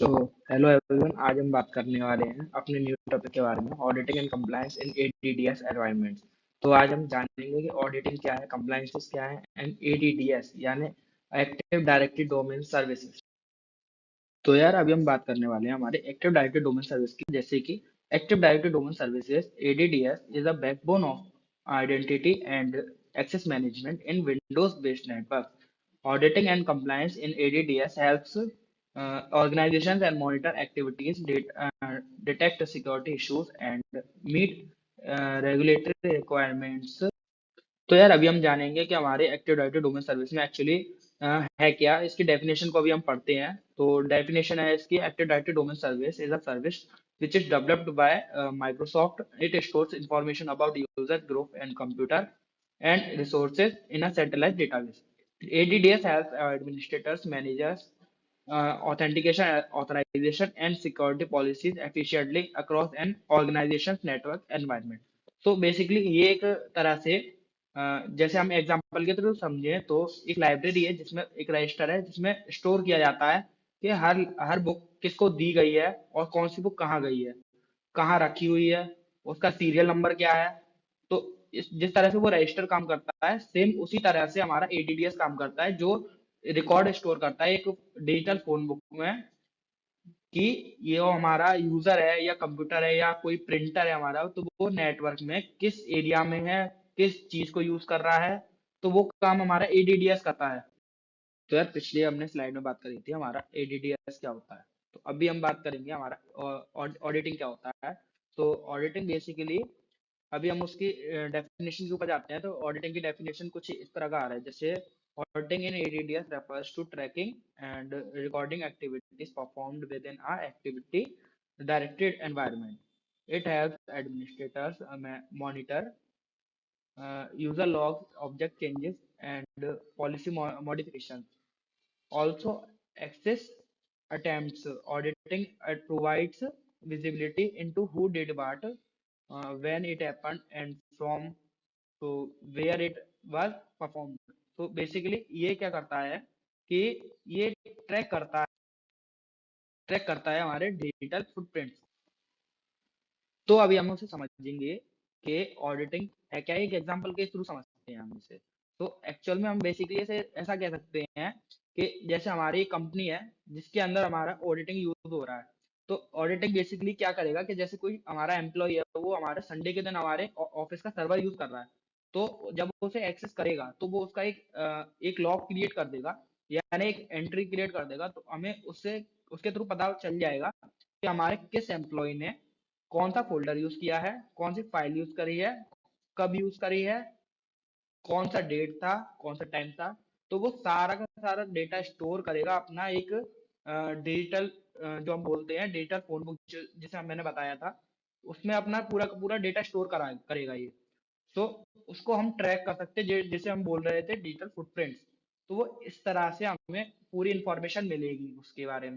तो hello everyone, आज हम बात करने वाले हैं अपने न्यू टॉपिक के बारे में, auditing and compliance in ADDS environments. तो आज हम जानेंगे कि ऑडिटिंग क्या है, कंप्लायंसेस क्या है एंड एडीडीएस यानी एक्टिव डायरेक्टरी डोमेन सर्विसेज। तो यार अभी हम बात करने वाले हैं हमारे एक्टिव डायरेक्टरी डोमेन सर्विस की, जैसे कि active directory domain services ADDS is a backbone of identity and access management in Windows based network. Auditing and compliance in ADDS helps organizations and monitor activities, detect security issues, and meet regulatory requirements. तो यार अभी हम जानेंगे कि हमारे active directory domain service में actually है क्या, इसकी डेफिनेशन को अभी हम पढ़ते हैं। तो डेफिनेशन है इसकी, active directory domain service is a service which is developed by Microsoft. It stores information about user group and computer and resources in a centralized database. ADDS helps administrators, managers, authentication, authorization, and security policies efficiently across an organization's network environment. So basically ये एक तरह से जैसे हम example के through समझे तो एक लाइब्रेरी है जिसमें एक रजिस्टर है जिसमें स्टोर किया जाता है कि हर हर बुक किसको दी गई है और कौन सी बुक कहाँ गई है, कहाँ रखी हुई है, उसका सीरियल नंबर क्या है। तो जिस तरह से वो रजिस्टर काम करता है, सेम उसी तरह से हमारा एडीडीएस काम करता है, जो रिकॉर्ड स्टोर करता है एक डिजिटल फोन बुक में कि ये वो हमारा यूजर है या कंप्यूटर है या कोई प्रिंटर है हमारा, तो वो नेटवर्क में किस एरिया में है, किस चीज को यूज कर रहा है। तो वो काम हमारा एडीडीएस करता है। तो यार पिछले हमने स्लाइड में बात करी थी हमारा एडीडीएस क्या होता है। तो अभी हम बात करेंगे हमारा ऑडिटिंग क्या होता है। तो ऑडिटिंग बेसिकली, अभी हम उसकी डेफिनेशन के ऊपर जाते हैं। तो ऑडिटिंग की डेफिनेशन कुछ इस तरह का आ रहा है, जैसे auditing in ADDS refers to tracking and recording activities performed within a activity directed environment. It helps administrators monitor user logs, object changes, and policy modifications. Also, access attempts auditing provides visibility into who did what, when it happened, and from to where it was performed. तो basically ये क्या करता है कि ये track करता है हमारे डिजिटल फुटप्रिंट्स। तो अभी हम उसे समझेंगे कि ऑडिटिंग है क्या, एक एग्जांपल के थ्रू समझते हैं हम इसे। तो एक्चुअल में हम बेसिकली ऐसे ऐसा कह सकते हैं कि जैसे हमारी कंपनी है जिसके अंदर हमारा ऑडिटिंग यूज हो रहा है। तो ऑडिटिंग बेसिकली क्या करेगा कि जैसे कोई हमारा एम्प्लॉय है, वो हमारे संडे के दिन हमारे ऑफिस का सर्वर यूज कर रहा है। तो जब वो उसे एक्सेस करेगा तो वो उसका एक लॉग क्रिएट कर देगा, यानी एक एंट्री क्रिएट कर देगा। तो हमें उससे उसके थ्रू पता चल जाएगा कि हमारे किस एम्प्लॉय ने कौन सा फोल्डर यूज किया है, कौन सी फाइल यूज करी है, कब यूज करी है, कौन सा डेट था, कौन सा टाइम था। तो वो सारा का सारा डेटा स्टोर करेगा अपना एक डिजिटल, जो हम बोलते हैं डिजिटल फोन बुक, जिसे मैंने बताया था, उसमें अपना पूरा का पूरा डेटा स्टोर करेगा ये। तो उसको हम ट्रैक कर सकते हैं, जिसे हम बोल रहे थे डिजिटल फुटप्रिंट्स। तो वो इस तरह से हमें पूरी इंफॉर्मेशन मिलेगी उसके बारे में।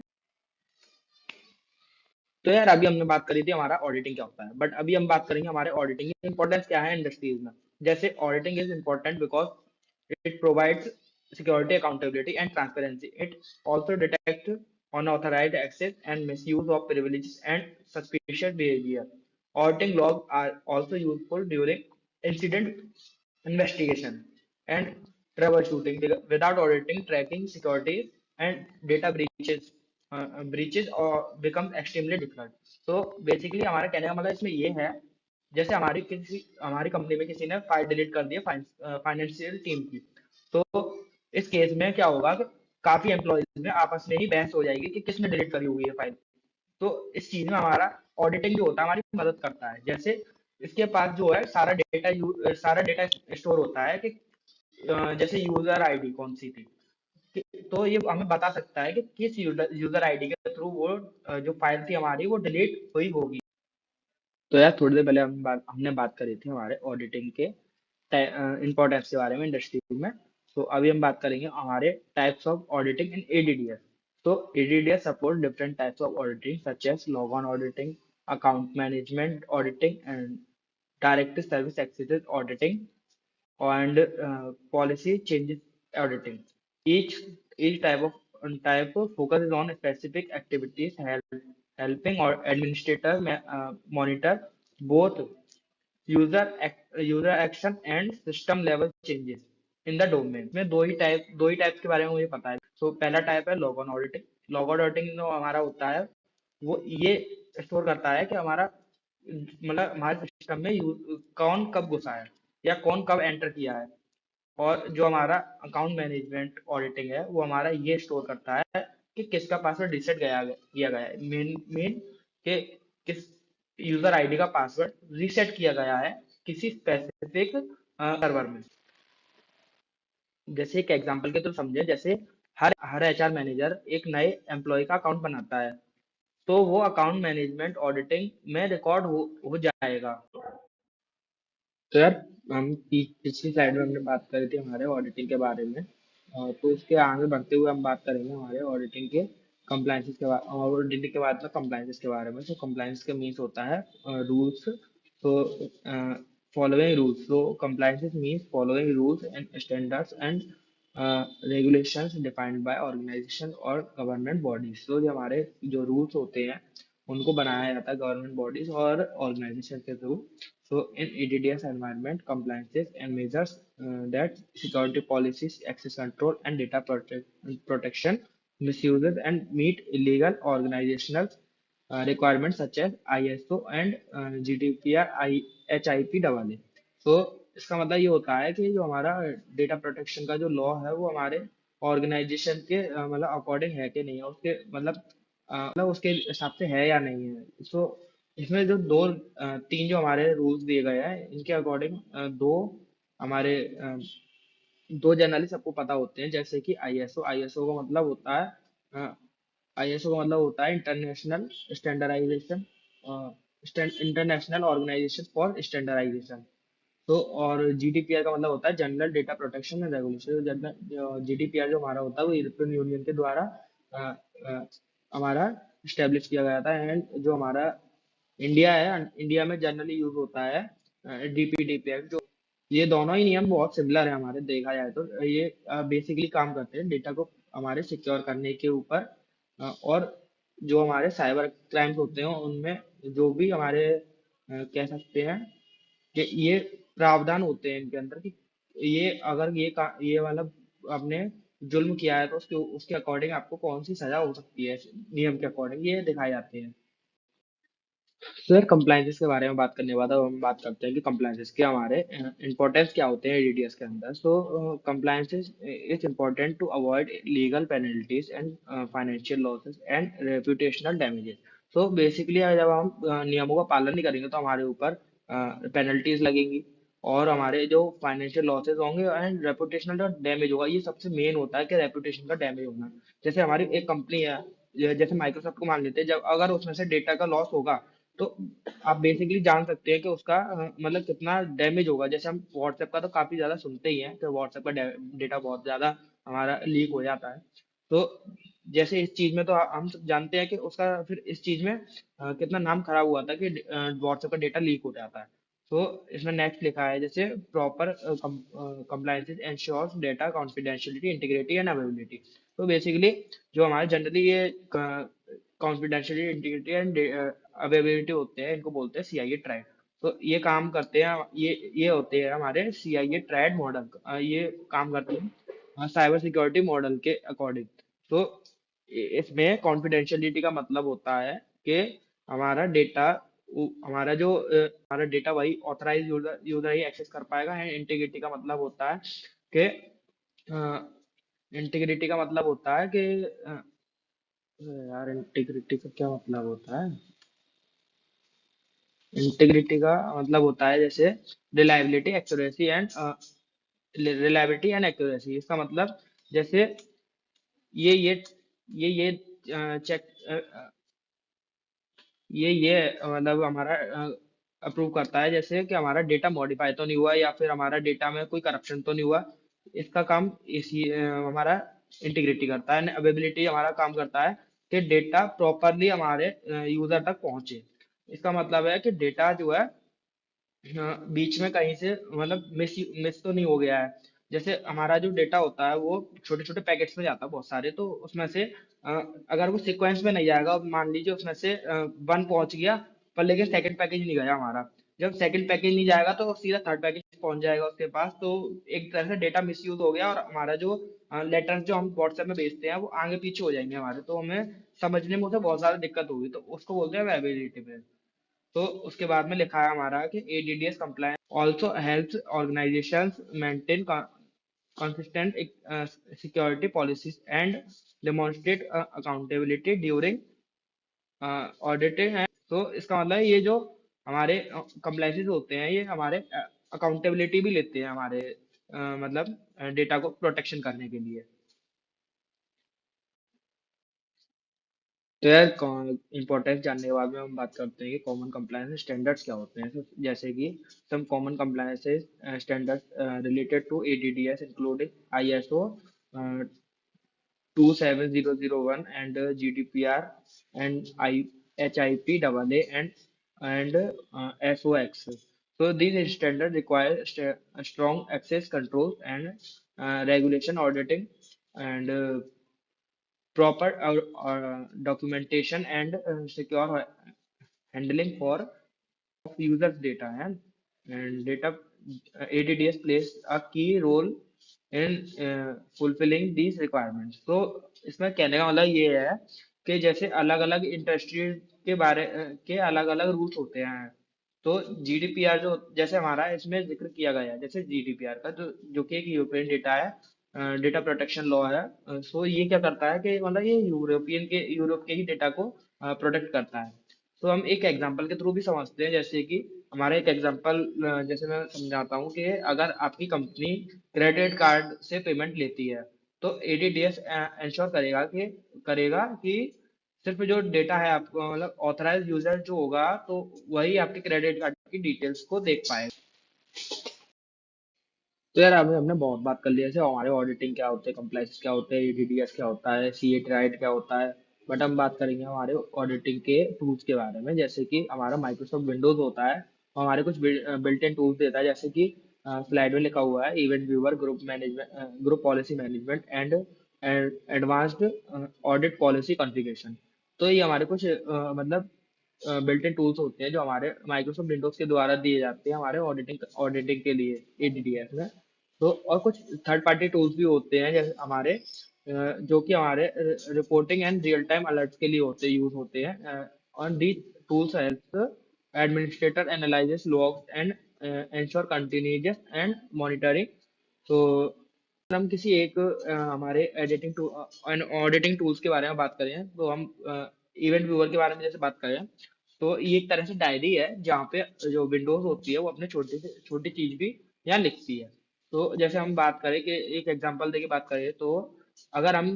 तो यार अभी हमने बात करी थी हमारा ऑडिटिंग क्या होता है, बट अभी हम बात करेंगे हमारे ऑडिटिंग की इंपॉर्टेंस क्या है इंडस्ट्रीज में। जैसे auditing is important because it provides security, accountability and transparency. It also detect unauthorized access and misuse of privileges and suspicious behavior. Auditing logs are also useful during incident investigation and troubleshooting. Without auditing, tracking security and data breaches or becomes extremely difficult. So basically हमारा कहने का मतलब इसमें ये है, जैसे हमारी company में किसी ने फाइल डिलीट कर दी है फाइनेंशियल टीम की। तो इस केस में क्या होगा कि काफी एम्प्लॉयज में आपस में ही बहस हो जाएगी कि किसने डिलीट करी हुई है फाइल। तो इस चीज में हमारा ऑडिटिंग जो होता है हमारी मदद करता है। जैसे इसके पास जो है सारा डेटा स्टोर होता है कि जैसे यूजर आईडी कौन सी थी, तो ये हमें बता सकता है कि किस यूजर आईडी के थ्रू वो जो फाइल थी हमारी वो डिलीट हुई होगी। तो यार थोड़ी देर पहले हमने बात करी थी हमारे ऑडिटिंग के इंपॉर्टेंस के बारे में इंडस्ट्री में। तो अभी हम बात करेंगे हमारे types of auditing in ADDS. तो ADDS support different types of auditing such as log on auditing, account management auditing and direct service access auditing and policy changes auditing. Each each type of type focuses on specific activities, helping or administrator monitor both user action and system level changes in the domain में दो ही type के बारे में मुझे पता है। तो पहला टाइप है log on auditing. Log on auditing जो हमारा होता है वो ये स्टोर करता है कि हमारा मतलब हमारे सिस्टम में कौन कब घुसा है या कौन कब एंटर किया है। और जो हमारा अकाउंट मैनेजमेंट ऑडिटिंग है वो हमारा ये स्टोर करता है कि किसका पासवर्ड रिसेट किया गया है। मेन मेन कि किस यूजर आईडी का पासवर्ड रीसेट किया गया है किसी स्पेसिफिक सर्वर में। जैसे एक एग्जांपल के तो समझे, जैसे हर एचआर मैनेजर एक नए एम्प्लॉय का अकाउंट बनाता है तो वो अकाउंट मैनेजमेंट ऑडिटिंग में रिकॉर्ड हो जाएगा। तो यार हम पिछली स्लाइड में हमने बात करी थी हमारे ऑडिटिंग के बारे में। तो उसके आगे बढ़ते हुए हम बात करेंगे हमारे ऑडिटिंग के कंप्लायंसेस के बारे ऑडिटिंग के बाद में कंप्लायंसेस के बारे में। तो कंप्लायंस के मीन्स होता है रूल्स। तो फॉलोइंग रूल्स, तो compliances means following rules and standards and regulations defined by organization और गवर्नमेंट बॉडीज। तो जो हमारे जो रूल्स होते हैं उनको बनाया जाता है गवर्नमेंट बॉडीज और ऑर्गेनाइजेशन के through. So in EDDS environment, compliances and measures that security policies, access control, and data protection misuses and meet illegal organizational requirements such as ISO and GDPR, HIPAA। तो इसका मतलब ये होता है कि जो हमारा डेटा प्रोटेक्शन का जो लॉ है वो हमारे ऑर्गेनाइजेशन के मतलब अकॉर्डिंग है कि नहीं है, उसके मतलब उसके हिसाब से है या नहीं है। सो इसमें जो तीन जो हमारे रूल्स दिए गए हैं इनके अकॉर्डिंग हमारे दो जनरली सबको पता होते हैं, जैसे कि आईएसओ। आईएसओ का मतलब होता है आईएसओ का मतलब होता है international standardization international organization for standardization. तो और जीडीपीआर का मतलब होता है general data protection and regulation. General GDPR जो हमारा होता है वो यूरोपियन यूनियन के द्वारा अ, अ, हमारा स्टेब्लिश किया गया था। एंड जो हमारा इंडिया है, इंडिया में जनरली यूज होता है डीपीडीपीआर। जो ये दोनों ही नियम बहुत सिमिलर है हमारे, देखा जाए तो ये बेसिकली काम करते हैं डेटा को हमारे सिक्योर करने के ऊपर। और जो हमारे साइबर क्राइम्स होते हैं उनमें जो भी हमारे कह सकते हैं कि ये प्रावधान होते हैं इनके अंदर कि ये अगर ये वाला आपने जुल्म किया है तो उसके उसके अकॉर्डिंग आपको कौन सी सजा हो सकती है, नियम के अकॉर्डिंग ये दिखाए जाते हैं। तो यार कंप्लायंसेस के बारे में बात करने के बाद अब हम बात करते हैं कि कंप्लायंसेस के हमारे इंपॉर्टेंस क्या होते हैं एडीडीएस के अंदर। So compliances is important to avoid legal penalties and financial losses and reputational damages. तो बेसिकली जब हम नियमों का पालन नहीं करेंगे तो हमारे ऊपर पेनल्टीज लगेंगी और हमारे जो फाइनेंशियल लॉसेस होंगे एंड रेपुटेशनल जो डैमेज होगा। ये सबसे मेन होता है कि रेपुटेशन का डैमेज होना। जैसे हमारी एक कंपनी है, जैसे माइक्रोसॉफ्ट को मान लेते हैं, जब अगर उसमें से डेटा का लॉस होगा तो आप बेसिकली जान सकते हैं कि उसका मतलब कितना डैमेज होगा। जैसे हम व्हाट्सएप का तो काफी ज्यादा सुनते ही हैं कि व्हाट्सएप का डेटा बहुत ज्यादा हमारा लीक हो जाता है। तो जैसे इस चीज में तो हम सब जानते हैं कि उसका फिर इस चीज में कितना नाम खराब हुआ था कि व्हाट्सएप का डेटा लीक हो जाता है। तो इसमें नेक्स्ट लिखा है जैसे proper compliances ensures data confidentiality integrity and availability. तो बेसिकली जो हमारे जनरली ये कॉन्फिडेंशियलिटी इंटीग्रिटी एंड अवेलेबिलिटी होते हैं इनको बोलते हैं सीआईए ट्रायड। तो ये काम करते हैं, ये होते हैं हमारे सीआईए ट्रायड मॉडल। ये काम करते हैं साइबर सिक्योरिटी मॉडल के अकॉर्डिंग। तो इसमें कॉन्फिडेंशियलिटी का मतलब होता है कि हमारा डेटा हमारा डेटा वही ऑथराइज यूजर यूजर ही एक्सेस कर पाएगा। एंड इंटीग्रिटी का मतलब होता है कि इंटीग्रिटी का मतलब होता है कि यार इंटीग्रिटी का क्या मतलब होता है? इंटीग्रिटी का मतलब होता है जैसे reliability accuracy and reliability and accuracy. इसका मतलब जैसे ये ये ये चेक ये मतलब हमारा अप्रूव करता है जैसे कि हमारा डेटा मॉडिफाई तो नहीं हुआ या फिर हमारा डेटा में कोई करप्शन तो नहीं हुआ। इसका काम हमारा इंटीग्रिटी करता है। अवेलेबिलिटी हमारा काम करता है कि डेटा प्रॉपरली हमारे यूजर तक पहुंचे। इसका मतलब है कि डेटा जो है बीच में कहीं से मतलब मिस मिस तो नहीं हो गया है। जैसे हमारा जो डेटा होता है वो छोटे छोटे पैकेट्स में जाता है बहुत सारे, तो उसमें से अ, अगर वो सीक्वेंस में नहीं जाएगा, मान लीजिए उसमें से वन पहुंच गया पर लेकिन सेकंड पैकेज नहीं गया हमारा, जब सेकंड पैकेज नहीं जाएगा तो सीधा थर्ड पैकेज पहुंच जाएगा उसके पास, तो एक तरह से डेटा मिस यूज हो गया और हमारा जो लेटर्स जो हम व्हाट्सएप में भेजते हैं वो आगे पीछे हो जाएंगे हमारे, तो हमें समझने में उसे बहुत ज्यादा दिक्कत होगी, तो उसको बोलते हैं अवेलेबिलिटी पे। तो उसके बाद में लिखा है हमारा कि ADDS compliance also helps organizations maintain consistent security policies and demonstrate accountability during auditing है। तो इसका मतलब है ये जो हमारे कंप्लाइंसेस होते हैं ये हमारे अकाउंटेबिलिटी भी लेते हैं हमारे मतलब डेटा को प्रोटेक्शन करने के लिए। तो यार इम्पोर्टेंस जानने के बाद में हम बात करते हैं कि कॉमन कंप्लायंस स्टैंडर्ड्स क्या होते हैं। तो जैसे कि some common compliance standards related to ADDS including ISO 27001 and GDPR and HIP AA and SOX. So these standards require strong access controls and regulation auditing and proper documentation and secure handling for users' data and data ADDS plays a key role in fulfilling these requirements. तो इसमें कहने का मतलब ये है कि जैसे अलग अलग इंडस्ट्री के के अलग अलग रूल्स होते हैं। तो जीडीपीआर जो जैसे हमारा इसमें जिक्र किया गया है, जैसे जीडीपीआर का जो जो कि एक यूरोपियन डेटा है, डेटा प्रोटेक्शन लॉ है। सो ये क्या करता है कि मतलब ये यूरोप के ही डेटा को प्रोटेक्ट करता है। तो हम एक एग्जांपल के थ्रू भी समझते हैं, जैसे कि हमारा एक एग्जांपल जैसे मैं समझाता हूँ कि अगर आपकी कंपनी क्रेडिट कार्ड से पेमेंट लेती है तो एडीडीएस इंश्योर करेगा कि सिर्फ जो डेटा है आपको मतलब ऑथराइज यूजर जो होगा तो वही आपके क्रेडिट कार्ड की डिटेल्स को देख पाएगा। तो यार अभी हमने बहुत बात कर ली जैसे हमारे ऑडिटिंग क्या होते हैं, कंप्लाइंस क्या होते हैं, एडीडीएस क्या होता है, सीए राइट क्या होता है। बट हम बात करेंगे हमारे ऑडिटिंग के टूल्स के बारे में, जैसे कि हमारा माइक्रोसॉफ्ट विंडोज होता है और हमारे कुछ बिल्ट इन टूल्स देता है, जैसे कि स्लाइड में लिखा हुआ है event viewer, group management, group policy management and advanced audit policy configuration. तो ये हमारे कुछ मतलब बिल्ट इन टूल्स होते हैं जो हमारे माइक्रोसॉफ्ट विंडोज के द्वारा दिए जाते हैं हमारे ऑडिटिंग के लिए एडीडीएस में। तो और कुछ थर्ड पार्टी टूल्स भी होते हैं जैसे हमारे जो कि हमारे reporting and real time alerts के लिए यूज होते हैं। और the tools help administrator analyzes logs and ensure continuous and monitoring. तो हम किसी एक हमारे ऑडिटिंग टूल्स के बारे में बात करें तो हम इवेंट व्यूअर के बारे में जैसे बात करें तो ये एक तरह से डायरी है जहाँ पे जो विंडोज होती है वो अपने छोटी से छोटी चीज भी यहाँ लिखती है। तो जैसे हम बात करें कि एक एग्जांपल देके बात करें तो अगर हम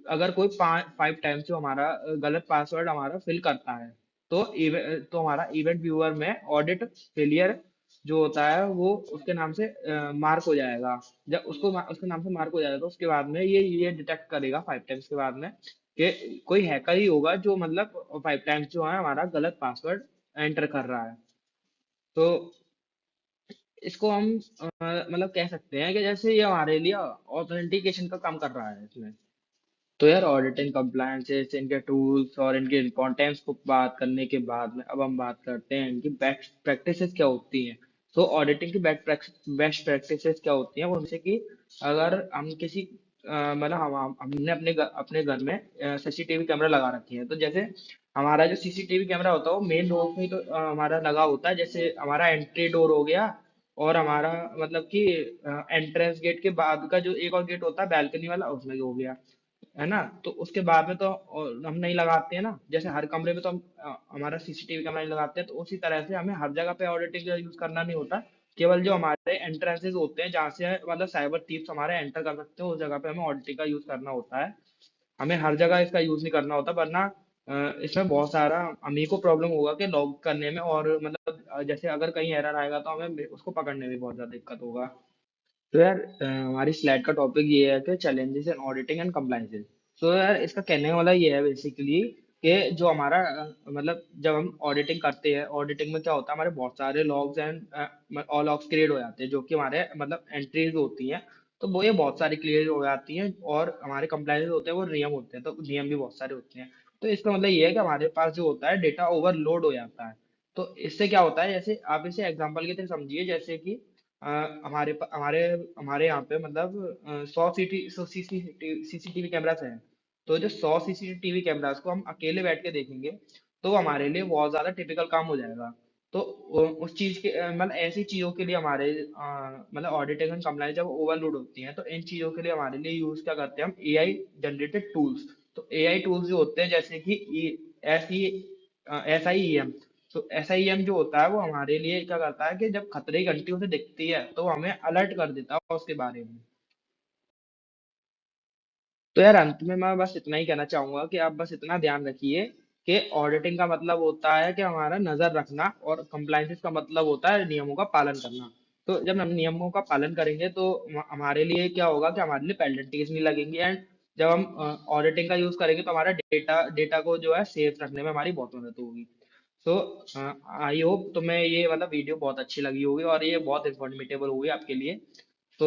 अगर कोई 5 टाइम्स जो हमारा गलत पासवर्ड हमारा फिल करता है तो हमारा इवेंट व्यूअर में ऑडिट फेलियर जो होता है वो उसके नाम से मार्क हो जाएगा। जब उसके नाम से मार्क हो जाएगा तो उसके बाद में ये डिटेक्ट करेगा 5 टाइम्स के बाद में कि कोई हैकर ही होगा जो मतलब 5 टाइम्स जो है हमारा गलत पासवर्ड एंटर कर रहा है। तो इसको हम मतलब कह सकते हैं कि जैसे ये हमारे लिए ऑथेंटिकेशन का काम कर रहा है इसमें। तो यार ऑडिटिंग कंप्लायंसेस इनके टूल्स और इनके इम्पोर्टेंस को बात करने के बाद में अब हम बात करते हैं इनकी बेस्ट प्रैक्टिसेस क्या होती हैं। तो ऑडिटिंग की बेस्ट प्रैक्टिसेस क्या होती हैं वो जैसे कि अगर हम किसी मतलब हमने अपने घर में सीसीटीवी कैमरा लगा रखे हैं, तो जैसे हमारा जो सीसीटीवी कैमरा होता है वो मेन डोर में ही तो हमारा लगा होता है, जैसे हमारा एंट्री डोर हो गया और हमारा मतलब कि एंट्रेंस गेट के बाद का जो एक और गेट होता है बैल्कनी वाला उसमें हो गया, है ना। तो उसके बाद में तो हम नहीं लगाते हैं ना, जैसे हर कमरे में तो हम हमारा सीसीटीवी कैमरा नहीं लगाते हैं, तो उसी तरह से हमें हर जगह पे ऑडिटिंग का यूज करना नहीं होता। केवल जो हमारे एंट्रेंसेस होते हैं जहाँ से मतलब साइबर थीव्स हमारे एंटर कर सकते हो उस जगह पे हमें ऑडिटिंग का यूज करना होता है। हमें हर जगह इसका यूज नहीं करना होता, वरना इसमें बहुत सारा हमें को प्रॉब्लम होगा कि लॉग करने में और मतलब जैसे अगर कहीं एरर आएगा तो हमें उसको पकड़ने में बहुत ज्यादा दिक्कत होगा। तो यार हमारी स्लाइड का टॉपिक ये है कि challenges in auditing and compliances. तो यार इसका कहने वाला ये है बेसिकली कि जो हमारा मतलब जब हम ऑडिटिंग करते हैं, ऑडिटिंग में क्या होता है हमारे बहुत सारे लॉग्स एंड और लॉग्स क्रिएट हो जाते हैं जो कि हमारे मतलब एंट्रीज होती हैं। तो वो ये बहुत सारी क्लियर हो जाती हैं, और हमारे कंप्लायंस होते हैं वो नियम होते हैं, तो नियम भी बहुत सारे होते हैं। तो इसका मतलब ये है कि हमारे पास जो होता है डेटा ओवरलोड हो जाता है। तो इससे क्या होता है, जैसे आप इसे एग्जांपल की तरह समझिए, जैसे कि हमारे हमारे यहाँ पे मतलब 100 सीसीटीवी कैमरास हैं। तो जो 100 सीसीटीवी कैमरास को हम अकेले बैठ के देखेंगे, तो वो हमारे लिए बहुत ज्यादा टिपिकल काम हो जाएगा। तो उस चीज के मतलब ऐसी चीजों के लिए हमारे मतलब ऑडिटिंग एंड कंप्लायंस जब ओवरलोड होती हैं, तो इन चीजों के लिए हमारे लिए यूज क्या करते हैं हम, एआई जनरेटेड टूल्स। तो एआई टूल्स जो होते हैं, जैसे कि एस आई ई एम। तो एस आई एम जो होता है वो हमारे लिए क्या करता है कि जब खतरे की घंटी उसे दिखती है तो वो हमें अलर्ट कर देता है उसके बारे में। तो यार अंत में मैं बस इतना ही कहना चाहूंगा कि आप बस इतना ध्यान रखिए कि ऑडिटिंग का मतलब होता है कि हमारा नजर रखना, और कंप्लाइंसेस का मतलब होता है नियमों का पालन करना। तो जब हम नियमों का पालन करेंगे तो हमारे लिए क्या होगा कि हमारे लिए पेनल्टीज नहीं लगेंगी, एंड जब हम ऑडिटिंग का यूज करेंगे तो हमारा डेटा डेटा को जो है सेफ रखने में हमारी बहुत मदद होगी। सो आई होप तुम्हें ये मतलब वीडियो बहुत अच्छी लगी होगी और ये बहुत इंफॉर्मेटिव होगी आपके लिए। तो